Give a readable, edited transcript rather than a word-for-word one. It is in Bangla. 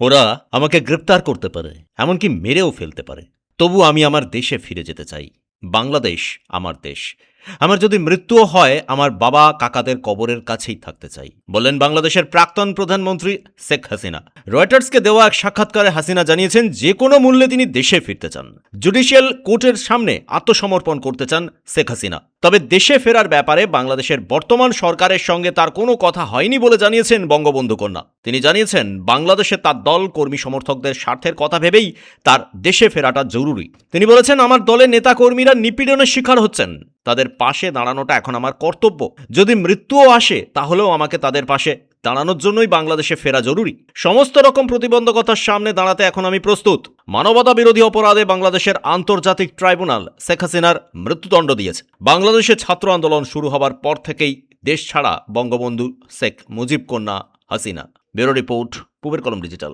ওরা আমাকে গ্রেপ্তার করতে পারে, এমনকি মেরেও ফেলতে পারে। তবু আমি আমার দেশে ফিরে যেতে চাই। বাংলাদেশ আমার দেশ। আমার যদি মৃত্যুও হয়, আমার বাবা কাকাদের কবরের কাছেই থাকতে চাই, বললেন বাংলাদেশের প্রাক্তন প্রধানমন্ত্রী শেখ হাসিনা। রয়টার্সকে দেওয়া এক সাক্ষাৎকারে হাসিনা জানিয়েছেন যে কোনো মূল্যে তিনি দেশে ফিরতে চান। জুডিশিয়াল কোর্টের সামনে আত্মসমর্পণ করতে চান শেখ হাসিনা। তবে দেশে ফেরার ব্যাপারে বাংলাদেশের বর্তমান সরকারের সঙ্গে তার কোনো কথা হয়নি বলে জানিয়েছেন বঙ্গবন্ধু কন্যা। তিনি জানিয়েছেন বাংলাদেশে তার দল কর্মী সমর্থকদের স্বার্থের কথা ভেবেই তার দেশে ফেরাটা জরুরি। তিনি বলেছেন, আমার দলের নেতাকর্মীরা নিপীড়নের শিকার হচ্ছেন, তাদের পাশে দাঁড়ানোটা এখন আমার কর্তব্য। যদি মৃত্যুও আসে তাহলেও আমাকে তাদের পাশে দাঁড়ানোর জন্যই বাংলাদেশে ফেরা জরুরি। সমস্ত রকম প্রতিবন্ধকতার সামনে দাঁড়াতে এখন আমি প্রস্তুত। মানবতা বিরোধী অপরাধে বাংলাদেশের আন্তর্জাতিক ট্রাইব্যুনাল শেখ হাসিনার মৃত্যুদণ্ড দিয়েছে। বাংলাদেশে ছাত্র আন্দোলন শুরু হবার পর থেকেই দেশ ছাড়া বঙ্গবন্ধু শেখ মুজিব কন্যা হাসিনা। ব্যুরো রিপোর্ট, পূবের কলম ডিজিটাল।